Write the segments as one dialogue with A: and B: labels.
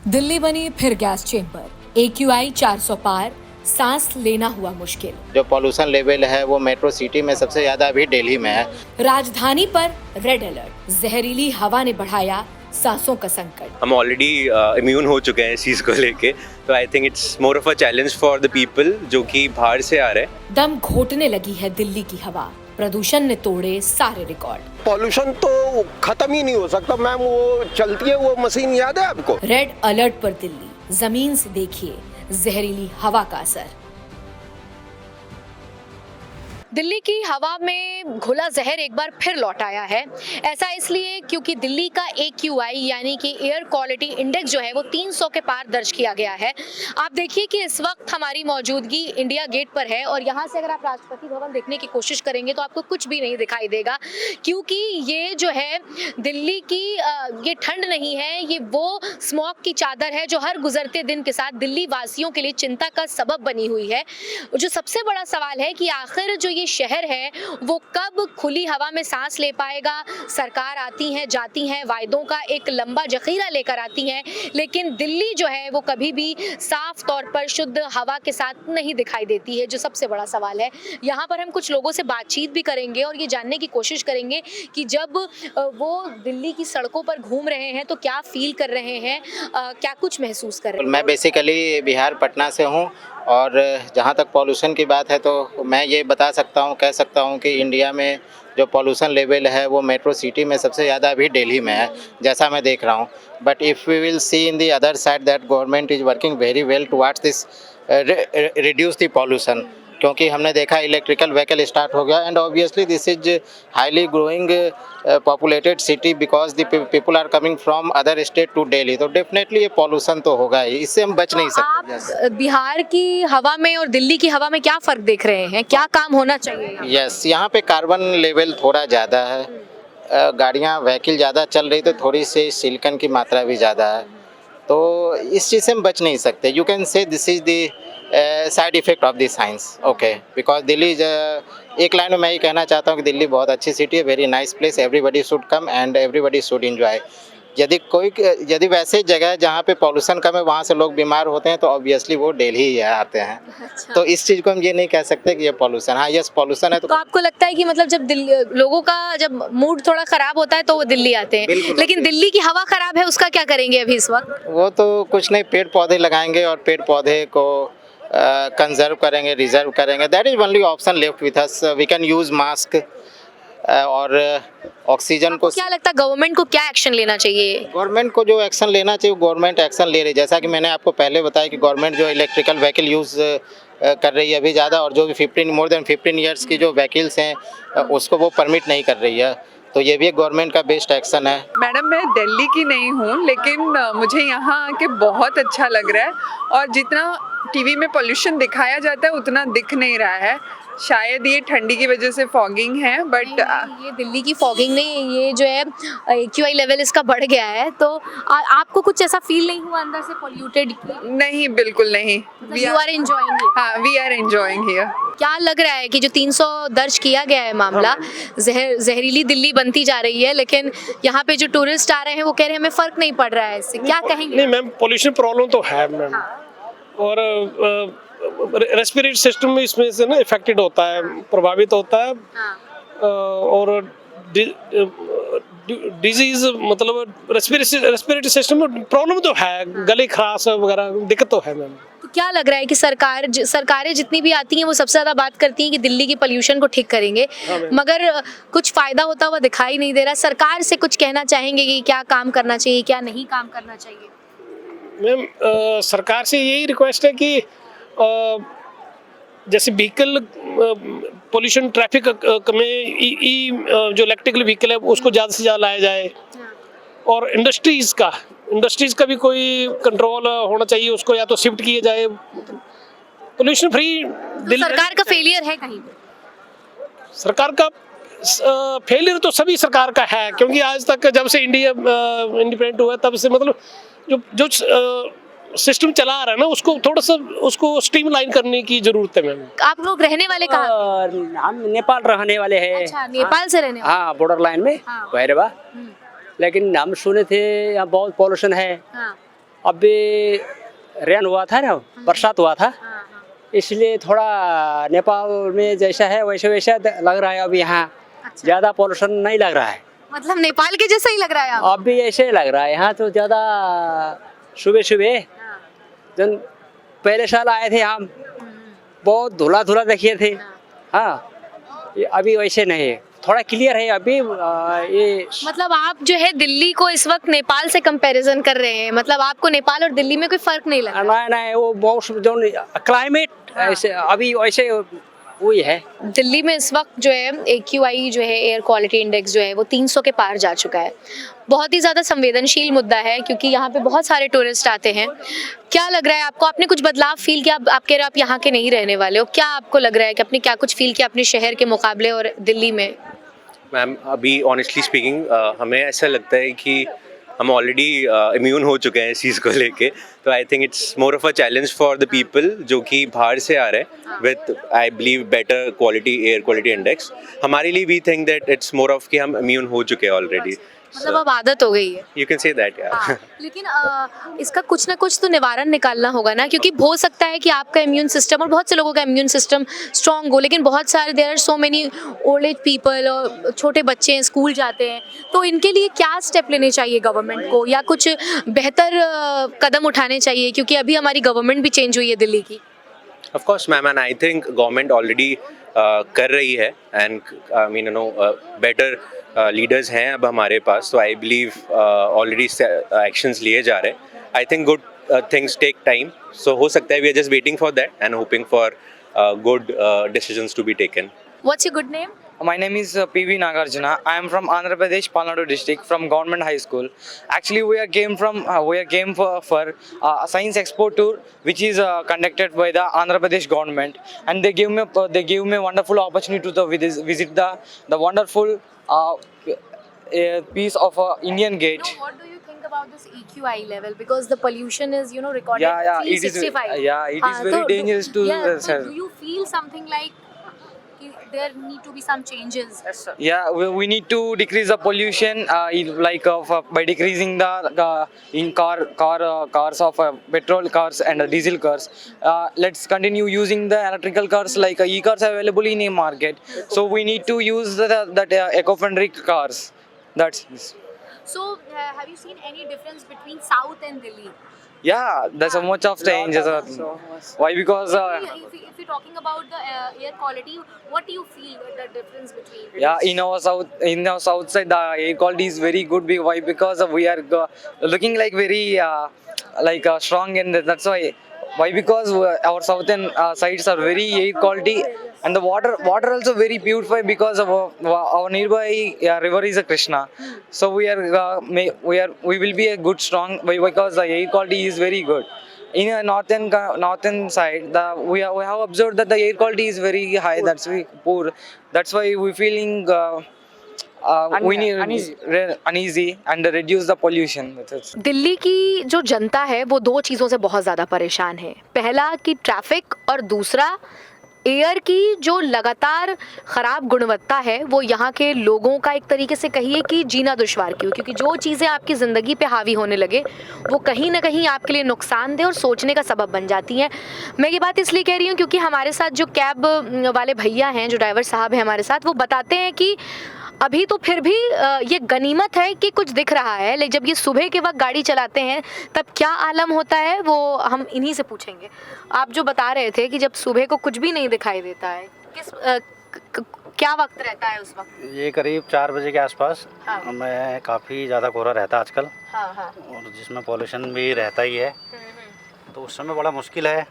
A: दिल्ली बनी फिर gas chamber, AQI 400 पार, सांस लेना हुआ मुश्किल।
B: जो पॉल्यूशन लेवल है वो मेट्रो सिटी में सबसे ज्यादा अभी दिल्ली में है।
A: राजधानी पर रेड अलर्ट, जहरीली हवा ने बढ़ाया सांसों का संकट।
C: हम ऑलरेडी इम्यून हो चुके हैं इस चीज़ को लेके, तो I think it's more of a challenge for the people जो कि बाहर से आ रहे हैं।
A: दम घोटने लगी है दिल्ली की हवा, प्रदूषण ने तोड़े सारे रिकॉर्ड।
D: पॉल्यूशन तो खत्म ही नहीं हो सकता मैम, वो चलती है वो मशीन, याद है आपको?
A: रेड अलर्ट पर दिल्ली, जमीन से देखिए जहरीली हवा का असर। दिल्ली की हवा में घुला जहर एक बार फिर लौट आया है। ऐसा इसलिए क्योंकि दिल्ली का AQI यानी कि एयर क्वालिटी इंडेक्स जो है वो 300 के पार दर्ज किया गया है। आप देखिए कि इस वक्त हमारी मौजूदगी इंडिया गेट पर है और यहाँ से अगर आप राष्ट्रपति भवन देखने की कोशिश करेंगे तो आपको कुछ भी नहीं दिखाई देगा, क्योंकि ये जो है दिल्ली की ये ठंड नहीं है, ये वो स्मॉग की चादर है जो हर गुजरते दिन के साथ दिल्ली वासियों के लिए चिंता का सबब बनी हुई है। जो सबसे बड़ा सवाल है कि आखिर जो ये शहर है वो कब खुली हवा में सांस ले पाएगा। सरकार आती है जाती है, वायदों का एक लंबा जखीरा लेकर आती है, लेकिन दिल्ली जो है वो कभी भी साफ तौर पर शुद्ध हवा के साथ नहीं दिखाई देती है, जो सबसे बड़ा सवाल है। यहाँ पर हम कुछ लोगों से बातचीत भी करेंगे और ये जानने की कोशिश करेंगे कि जब वो दिल्ली की सड़कों पर घूम रहे हैं तो क्या फील कर रहे हैं, क्या कुछ महसूस कर रहे हैं।
B: मैं बेसिकली बिहार पटना से हूँ और जहाँ तक पॉल्यूशन की बात है तो मैं ये बता सकता हूँ, कह सकता हूँ कि इंडिया में जो पॉल्यूशन लेवल है वो मेट्रो सिटी में सबसे ज़्यादा अभी दिल्ली में है, जैसा मैं देख रहा हूँ। But if we will see in the other side that government is working very well towards this reduce the pollution, क्योंकि हमने देखा इलेक्ट्रिकल व्हीकल स्टार्ट हो गया and obviously this is highly growing populated city because the people are coming from other state to Delhi, तो definitely ये pollution तो होगा ही, इससे हम बच नहीं सकते।
A: आप बिहार की हवा में और दिल्ली की हवा में क्या फर्क देख रहे हैं, क्या काम होना चाहिए?
B: यस, यहाँ पे कार्बन लेवल थोड़ा ज़्यादा है, गाड़ियाँ व्हीकल ज़्यादा चल रही तो थोड़ी सी सिलिकॉन की मात्रा भी ज़्यादा है, तो इस चीज़ से हम बच नहीं सकते। You can say this is the side effect of this science, okay, because Delhi एक लाइन में मैं ये कहना चाहता हूँ कि दिल्ली बहुत अच्छी सिटी है, very nice place, everybody should come and everybody should enjoy. यदि वैसे जगह जहाँ पे पॉल्यूशन कम है वहाँ से लोग बीमार होते हैं तो ऑब्वियसली वो दिल्ली ही आते हैं।
A: अच्छा।
B: तो इस चीज़ को हम ये नहीं कह सकते कि ये पॉल्यूशन, हाँ यस पॉल्यूशन है।
A: तो आपको लगता है कि मतलब जब लोगों का जब मूड थोड़ा खराब होता है तो वो दिल्ली आते हैं, लेकिन दिल्ली की हवा खराब है उसका क्या करेंगे अभी इस वक्त? वो
B: तो कुछ नहीं, पेड़ पौधे लगाएंगे और पेड़ पौधे को कंजर्व करेंगे, रिजर्व करेंगे। That is only option left with us. We can use mask और ऑक्सीजन को।
A: क्या लगता है गवर्नमेंट को क्या एक्शन लेना चाहिए?
B: गवर्नमेंट को जो एक्शन लेना चाहिए गवर्नमेंट एक्शन ले रही है, जैसा कि मैंने आपको पहले बताया कि गवर्नमेंट जो इलेक्ट्रिकल व्हीकल यूज़ कर रही है अभी ज़्यादा, और जो भी मोर देन 15 ईयर्स की जो व्हीकल्स हैं उसको वो परमिट नहीं कर रही है, तो ये भी एक गवर्नमेंट का बेस्ट एक्शन है।
E: मैडम मैं दिल्ली की नहीं हूँ, लेकिन मुझे यहाँ आके बहुत अच्छा लग रहा है और जितना टीवी में पोल्यूशन दिखाया जाता है उतना दिख नहीं रहा है। शायद ये ठंडी की वजह से फॉगिंग है, बट
A: ये दिल्ली की फॉगिंग नहीं, ये जो है AQI लेवल इसका बढ़ गया है। तो आपको कुछ ऐसा फील नहीं हुआ अंदर से पॉल्यूटेड?
E: नहीं, बिल्कुल नहीं।
A: You are enjoying?
E: हाँ, वी आर एंजॉयिंग हियर।
A: क्या लग रहा है कि जो 300 दर्ज किया गया है मामला, जहरीली दिल्ली बनती जा रही है, लेकिन यहाँ पे जो टूरिस्ट आ रहे हैं वो कह रहे हैं हमें फर्क नहीं पड़ रहा है इससे, क्या कहेंगे?
F: नहीं मैम, पोल्यूशन प्रॉब्लम तो है मैम। और रेस्पिरेटरी सिस्टम में इसमें से ना इफेक्टेड होता है, प्रभावित होता है। और डिजीज मतलब रेस्पिरेटरी सिस्टम में प्रॉब्लम तो है, गले खराश वगैरह दिक्कत तो है मैम।
A: तो क्या लग रहा है कि सरकारें जितनी भी आती हैं वो सबसे ज्यादा बात करती हैं कि दिल्ली की पोल्यूशन को ठीक करेंगे, मगर कुछ फायदा होता हुआ दिखाई नहीं दे रहा। सरकार से कुछ कहना चाहेंगे कि क्या काम करना चाहिए, क्या नहीं काम करना चाहिए?
F: मैम सरकार से यही रिक्वेस्ट है कि जैसे व्हीकल पोल्यूशन ट्रैफिक में जो इलेक्ट्रिकल व्हीकल है उसको ज़्यादा से ज़्यादा लाया जाए, और इंडस्ट्रीज़ का भी कोई कंट्रोल होना चाहिए, उसको या तो शिफ्ट किया जाए पोल्यूशन फ्री।
A: सरकार का फेलियर है कहीं पे?
F: सरकार का फेलियर तो सभी सरकार का है, क्योंकि आज तक जब से इंडिया इंडिपेंडेंट हुआ तब से मतलब जो सिस्टम चला रहा है ना उसको थोड़ा सा उसको स्ट्रीमलाइन करने की जरूरत है मैम।
A: आप लोग रहने वाले कहाँ?
G: हम नेपाल रहने वाले हैं।
A: अच्छा, नेपाल से रहने वाले?
G: हाँ, बॉर्डर लाइन में भैरवा। लेकिन हम सुने थे यहाँ बहुत पॉल्यूशन है। अभी रेन हुआ था ना, बरसात हुआ था, इसलिए थोड़ा नेपाल में जैसा है वैसे वैसा लग रहा है अभी यहाँ। ज़्यादा पोल्यूशन नहीं लग रहा है
A: मतलब नेपाल के जैसा ही लग रहा है आपको?
G: अब भी ऐसे लग रहा है यहाँ तो ज़्यादा। सुबह सुबह जन पहले साल आए थे हम, बहुत धुला धुला देखे थे। हाँ, ये अभी वैसे नहीं है, थोड़ा क्लियर है अभी। ये
A: मतलब आप जो है दिल्ली को इस वक्त नेपाल से कंपैरिजन कर रहे हैं, मतलब आपको नेपाल और दिल्ली में कोई फर्क नहीं लग रहा?
G: नहीं नहीं, वो मौसम जो क्लाइमेट ऐसे अभी वैसे वही है।
A: दिल्ली में इस वक्त जो है AQI जो है एयर क्वालिटी इंडेक्स जो है वो 300 के पार जा चुका है। बहुत ही ज़्यादा संवेदनशील मुद्दा है क्योंकि यहाँ पे बहुत सारे टूरिस्ट आते हैं। क्या लग रहा है आपको, आपने कुछ बदलाव फील किया? आप कह रहे हो आप यहाँ के नहीं रहने वाले हो, क्या आपको लग रहा है कि आपने क्या कुछ फील किया अपने शहर के मुकाबले और दिल्ली में?
C: मैम अभी ऑनेस्टली स्पीकिंग हमें ऐसा लगता है कि हम ऑलरेडी इम्यून हो चुके हैं इस चीज़ को लेके, तो I think it's more of a challenge for the people जो कि बाहर से आ रहे हैं with I believe better quality air quality index. हमारे लिए we think that it's more of कि हम इम्यून हो चुके हैं ऑलरेडी।
A: मतलब अब आदत हो गई है।
C: यू कैन से दैट यार।
A: हाँ, लेकिन इसका कुछ ना कुछ तो निवारण निकालना होगा ना, क्योंकि हो सकता है कि आपका इम्यून सिस्टम और बहुत से लोगों का इम्यून सिस्टम स्ट्रांग हो, लेकिन बहुत सारे there are so many old age people और छोटे बच्चे हैं, स्कूल जाते हैं, तो इनके लिए क्या स्टेप लेने चाहिए गवर्नमेंट को, या कुछ बेहतर कदम उठाने चाहिए? क्योंकि अभी हमारी गवर्नमेंट भी चेंज हुई है दिल्ली की।
C: Of course ma'am, and I think government already कर रही है, and I mean you know better leaders हैं अब हमारे पास, तो आई बिलीव ऑलरेडी एक्शंस लिए जा रहे हैं। I think good things take time, so हो सकता है we are just waiting for that and hoping for good decisions to be taken.
A: What's your good name?
H: My name is PV Nagarjuna. I am from Andhra Pradesh, Palnadu district, from Government High School. Actually, we came for a science expo tour, which is conducted by the Andhra Pradesh government, and they gave me a wonderful opportunity to visit the wonderful piece of Indian Gate.
A: So what do you think about this AQI level? Because the pollution is, recorded
H: Yeah,
A: at
H: it is.
A: 365.
H: It is very dangerous to.
A: So do you feel something like there need to be some changes?
H: Yeah, we need to decrease the pollution, by decreasing the in cars of petrol cars and diesel cars. Let's continue using the electrical cars, like e-cars available in a market. So we need to use that eco-friendly cars. That's.
A: So have you seen any difference between South and Delhi?
H: Yeah, there's so much of changes. Why? Because
A: If you're talking about the air quality, what do you feel the difference between?
H: yeah, in our south side, the air quality is very good. Why? Because we are looking like very strong, and that's why. Why? Because our southern sides are very air quality, and the water also very purified because of our nearby river is a Krishna. So we will be a good strong, because the air quality is very good. In a northern side, we have observed that the air quality is very high. That's very poor. That's why we feeling we need uneasy and reduce the pollution.
A: Delhi की जो जनता है वो दो चीज़ों से बहुत ज़्यादा परेशान है। पहला कि ट्रैफिक, और दूसरा एयर की जो लगातार ख़राब गुणवत्ता है वो यहाँ के लोगों का एक तरीके से कहिए कि जीना दुश्वार क्यों, क्योंकि जो चीज़ें आपकी ज़िंदगी पे हावी होने लगे वो कहीं ना कहीं आपके लिए नुकसानदेह और सोचने का सबब बन जाती हैं। मैं ये बात इसलिए कह रही हूँ क्योंकि हमारे साथ जो कैब वाले भैया हैं, जो ड्राइवर साहब हैं हमारे साथ, वो बताते हैं कि अभी तो फिर भी ये गनीमत है कि कुछ दिख रहा है, लेकिन जब ये सुबह के वक्त गाड़ी चलाते हैं तब क्या आलम होता है वो हम इन्हीं से पूछेंगे। आप जो बता रहे थे कि जब सुबह को कुछ भी नहीं दिखाई देता है, क्या वक्त रहता है उस वक्त?
I: ये करीब 4 बजे के आसपास।
A: हाँ।
I: में काफ़ी ज़्यादा कोहरा रहता है आजकल।
A: हाँ हाँ।
I: और जिसमें पॉल्यूशन भी रहता ही है, तो उस समय बड़ा मुश्किल है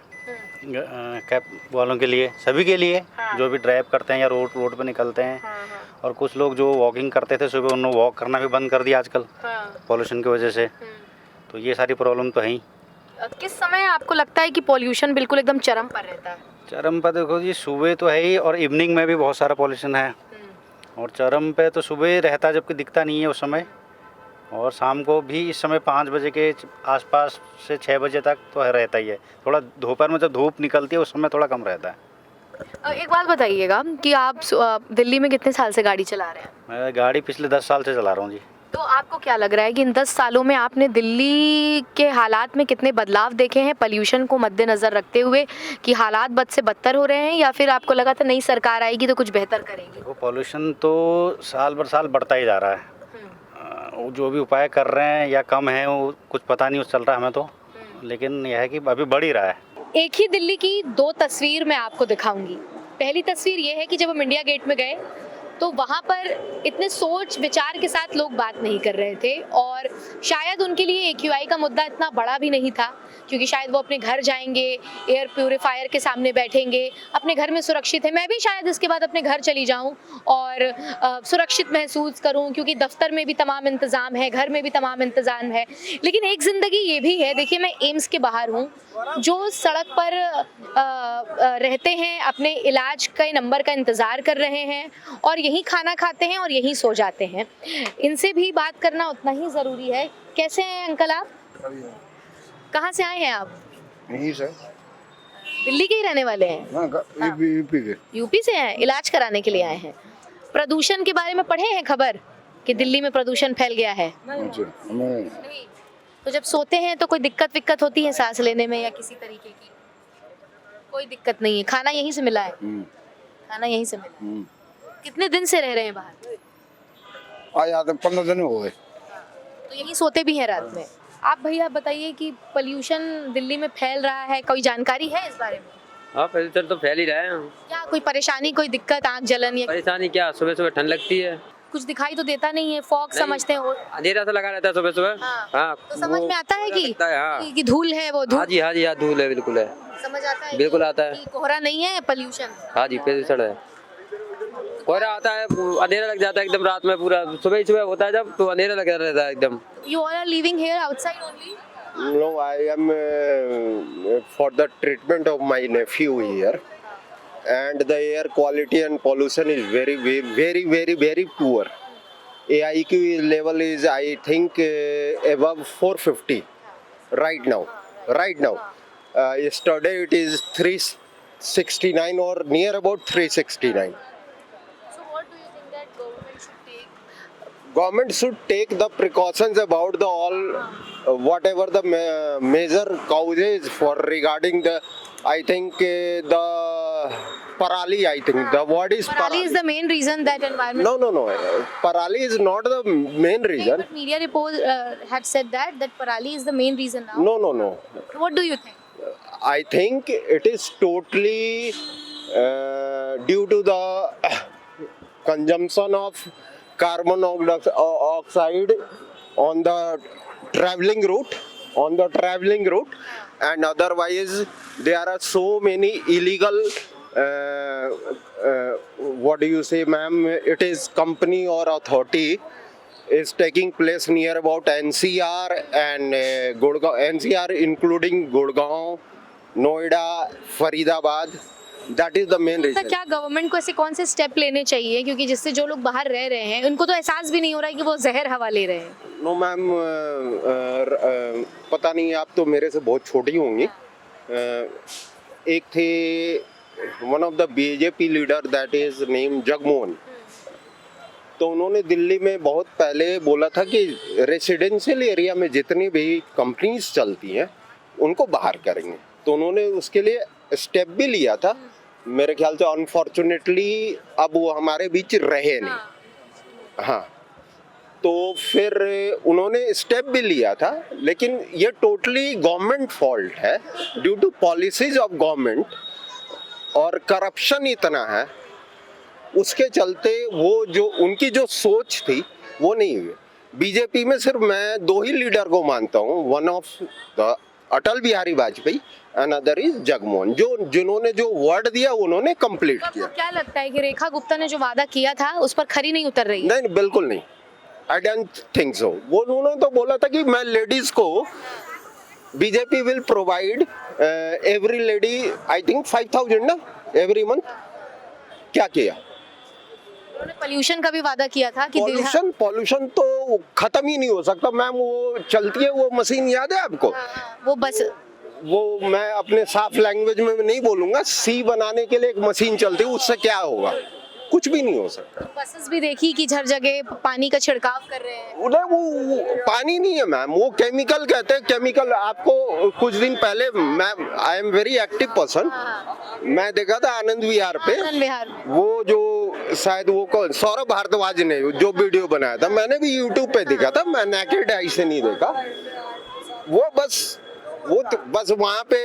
I: कैब वालों के लिए, सभी के लिए।
A: हाँ।
I: जो भी ड्राइव करते हैं या रोड पे निकलते हैं।
A: हाँ।
I: और कुछ लोग जो वॉकिंग करते थे सुबह, उन्होंने वॉक करना भी बंद कर दिया आजकल पॉल्यूशन की वजह से। तो ये सारी प्रॉब्लम तो है ही।
A: किस समय आपको लगता है कि पॉल्यूशन बिल्कुल एकदम चरम पर रहता है?
I: चरम पर देखो जी, सुबह तो है ही, और इवनिंग में भी बहुत सारा पॉल्यूशन है। और चरम पे तो सुबह रहता है, जबकि दिखता नहीं है उस समय। और शाम को भी इस समय 5 बजे के आसपास से 6 बजे तक तो रहता ही है। थोड़ा दोपहर में जब धूप निकलती है उस समय थोड़ा कम रहता है।
A: एक बात बताइएगा कि आप दिल्ली में कितने साल से गाड़ी चला रहे हैं?
I: मैं गाड़ी पिछले 10 साल से चला रहा हूँ जी।
A: तो आपको क्या लग रहा है कि इन 10 सालों में आपने दिल्ली के हालात में कितने बदलाव देखे हैं पॉल्यूशन को मद्देनज़र रखते हुए, कि हालात बद से बदतर हो रहे हैं, या फिर आपको लगा था नई सरकार आएगी तो कुछ बेहतर करेगी?
I: वो पॉल्यूशन तो साल भर साल बढ़ता ही जा रहा है। वो जो भी उपाय कर रहे हैं या कम है वो कुछ पता नहीं चल रहा हमें तो, लेकिन यह है कि अभी बढ़ ही रहा है।
A: एक ही दिल्ली की 2 तस्वीर मैं आपको दिखाऊंगी। पहली तस्वीर ये है कि जब हम इंडिया गेट में गए तो वहाँ पर इतने सोच विचार के साथ लोग बात नहीं कर रहे थे, और शायद उनके लिए AQI का मुद्दा इतना बड़ा भी नहीं था, क्योंकि शायद वो अपने घर जाएंगे, एयर प्यूरीफायर के सामने बैठेंगे, अपने घर में सुरक्षित है। मैं भी शायद इसके बाद अपने घर चली जाऊं और सुरक्षित महसूस करूं, क्योंकि दफ्तर में भी तमाम इंतज़ाम है, घर में भी तमाम इंतज़ाम है। लेकिन एक ज़िंदगी ये भी है, देखिए मैं एम्स के बाहर हूँ, जो सड़क पर रहते हैं, अपने इलाज के नंबर का इंतज़ार कर रहे हैं और यहीं खाना खाते हैं और यहीं सो जाते हैं। इनसे भी बात करना उतना ही ज़रूरी है। कैसे हैं अंकल आप? कहाँ से आए हैं आप?
J: यहीं से।
A: दिल्ली के ही रहने वाले हैं?
J: हाँ, यूपी के।
A: यूपी से हैं, इलाज कराने के लिए आए हैं। प्रदूषण के बारे में पढ़े हैं खबर कि दिल्ली में प्रदूषण फैल गया है?
J: हमें
A: तो जब सोते हैं तो कोई दिक्कत विक्कत होती है सांस लेने में या किसी तरीके की? कोई दिक्कत नहीं है। खाना यहीं से मिला है? खाना यहीं से मिला। कितने दिन से रह रहे हैं बाहर?
J: आज आते 15 दिन हो गए।
A: तो यहीं सोते भी हैं रात में? आप भैया बताइए कि पोल्यूशन दिल्ली में फैल रहा है, कोई जानकारी है इस बारे में?
G: हाँ, पोल्यूशन तो फैल ही रहा है।
A: क्या कोई परेशानी, कोई दिक्कत, आँख जलन या
G: परेशानी क्या, सुबह सुबह ठंड लगती है,
A: कुछ दिखाई तो देता नहीं है? फॉग समझते हैं?
G: अंधेरा सा लगा रहता है सुबह सुबह। हाँ,
A: तो समझ में आता है कि
G: हाँ।
A: कि धूल है, वो धूल
G: हाँ जी, धूल है, बिल्कुल है,
A: समझ आता है?
G: बिल्कुल आता है।
A: कि कोहरा नहीं है, पोल्यूशन?
G: हाँ जी, पोल्यूशन है, कोहरा आता है, अंधेरा लग जाता है एकदम रात में, पूरा सुबह ही सुबह होता है जब, तो अंधेरा लगा रहता है एकदम।
A: You all are living here outside only?
D: No, I am for the treatment of my nephew here, and the air quality and pollution is very poor. AIQ level is, I think, above 450 right now. Yesterday it is 369 or near about 369.
A: So what do you think that government should take?
D: Government should take the precautions about the all whatever the major causes for regarding the, I think, the Parali, I think the word is
A: Parali is the main reason that environment.
D: No. Parali is not the main reason.
A: But media report had said that Parali is the main reason now.
D: No.
A: What do you think?
D: I think it is totally due to the consumption of carbon dioxide on the traveling route, and otherwise there are so many illegal what do you say, ma'am, it is company or authority is taking place near about NCR and Gurgaon, NCR including Gurgaon, Noida, Faridabad. That is the main
A: तो
D: reason.
A: क्या government को ऐसे कौन से step लेने चाहिए, क्योंकि जिससे जो लोग बाहर रह रहे हैं उनको तो एहसास भी नहीं हो रहा है कि वो जहर हवा ले रहे हैं?
D: नो मैम, पता नहीं, आप तो मेरे से बहुत छोटी होंगी। एक थे one of the BJP leader, that is name Jagmohan. तो उन्होंने दिल्ली में बहुत पहले बोला था कि रेसिडेंशियल एरिया में जितनी भी कंपनीज चलती हैं उनको बाहर करेंगे। तो उन्होंने उसके लिए स्टेप भी लिया था। मेरे ख्याल से अनफॉर्चुनेटली अब वो हमारे बीच रहे नहीं। हाँ, तो फिर उन्होंने स्टेप भी लिया था, लेकिन ये टोटली गवर्नमेंट फॉल्ट है, due to policies of government, और करप्शन इतना है, उसके चलते वो जो उनकी जो सोच थी वो नहीं हुई। बीजेपी में सिर्फ मैं 2 ही लीडर को मानता हूँ, one of the Atal Bihari Vajpayee, another is Jagmohan, जिन्होंने जो वर्ड दिया उन्होंने कंप्लीट
A: तो
D: किया।
A: आपको क्या लगता है कि रेखा गुप्ता ने जो वादा किया था उस पर खरी नहीं उतर रही है?
D: नहीं, बिल्कुल नहीं, आई डोंट थिंक सो। वो उन्होंने तो बोला था कि मैं लेडीज को BJP will provide every lady, I think 5,000 ना एवरी मंथ। क्या किया?
A: उन्होंने पोल्यूशन का भी वादा किया था कि
D: पॉल्यूशन तो खत्म ही नहीं हो सकता मैम। वो चलती है वो मशीन, याद है आपको?
A: वो बस,
D: वो मैं अपने साफ लैंग्वेज में नहीं बोलूंगा, सी बनाने के लिए एक मशीन चलती है, उससे क्या होगा? कुछ भी नहीं हो सकता।
A: बसेस भी देखी कि हर जगह पानी का छिड़काव कर रहे हैं।
D: उन्हें वो पानी नहीं है मैम, वो केमिकल कहते हैं। केमिकल आपको कुछ दिन पहले, मैं I am very active person, मैं देखा था आनंद विहार पे,
A: आनंद विहार में।
D: वो जो शायद वो कौन सौरभ भारद्वाज ने जो वीडियो बनाया था, मैंने भी यूट्यूब पे देखा था, मैं नेकेड आई से नहीं देखा। वो बस वहाँ पे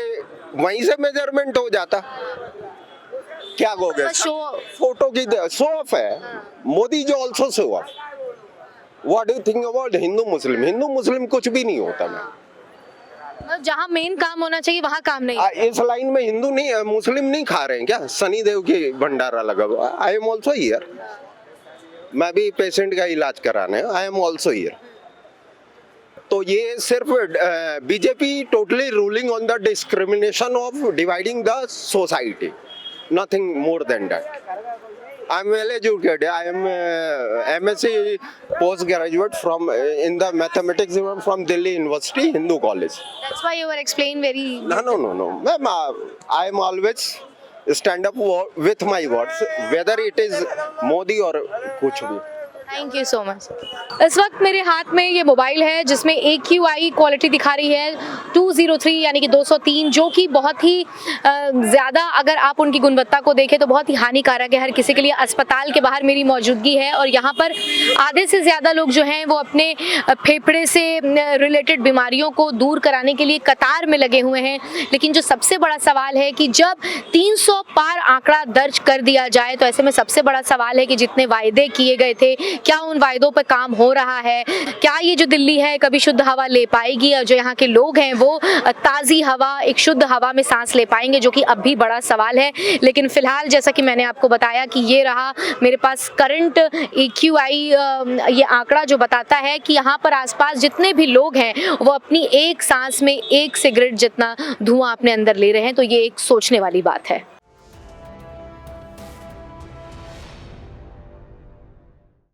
D: वहीं से मेजरमेंट हो जाता। क्या हो गया,
A: शो
D: फोटो की शो ऑफ है। Modi ji also show off. What do you think about Hindu Muslim? Hindu Muslim कुछ भी नहीं होता मैम।
A: मतलब जहाँ मेन काम होना चाहिए वहाँ काम नहीं।
D: इस लाइन में हिंदू नहीं, मुस्लिम नहीं खा रहे हैं क्या? सनी देव की भंडारा लगा हुआ। आई एम ऑल्सो हियर, मैं भी पेशेंट का इलाज कराने, आई एम ऑल्सो हियर। तो ये सिर्फ BJP totally ruling on the discrimination of dividing the society, nothing more than that. I am well educated. I am MSc postgraduate from in the mathematics from Delhi University Hindu College.
A: That's why you were explained very.
D: No. Ma'am, I am always stand up with my words, whether it is Modi or कुछ भी।
A: Thank you so much. इस वक्त मेरे हाथ में ये mobile है जिसमें AQI क्वालिटी दिखा रही है 203 यानी कि 203, जो कि बहुत ही ज़्यादा, अगर आप उनकी गुणवत्ता को देखें तो बहुत ही हानिकारक है हर किसी के लिए। अस्पताल के बाहर मेरी मौजूदगी है और यहाँ पर आधे से ज़्यादा लोग जो हैं वो अपने फेफड़े से रिलेटेड बीमारियों को दूर कराने के लिए कतार में लगे हुए हैं। लेकिन जो सबसे बड़ा सवाल है कि जब 300 पार आंकड़ा दर्ज कर दिया जाए तो ऐसे में सबसे बड़ा सवाल है कि जितने वायदे किए गए थे, क्या उन वायदों पर काम हो रहा है? क्या ये जो दिल्ली है कभी शुद्ध हवा ले पाएगी और जो यहाँ के लोग हैं वो ताज़ी हवा, एक शुद्ध हवा में सांस ले पाएंगे, जो कि अब भी बड़ा सवाल है। लेकिन फिलहाल जैसा कि मैंने आपको बताया कि ये रहा मेरे पास करंट AQI, ये आंकड़ा जो बताता है कि यहाँ पर आसपास जितने भी लोग हैं वो अपनी एक सांस में 1 सिगरेट जितना धुआं अपने अंदर ले रहे हैं। तो ये एक सोचने वाली बात है।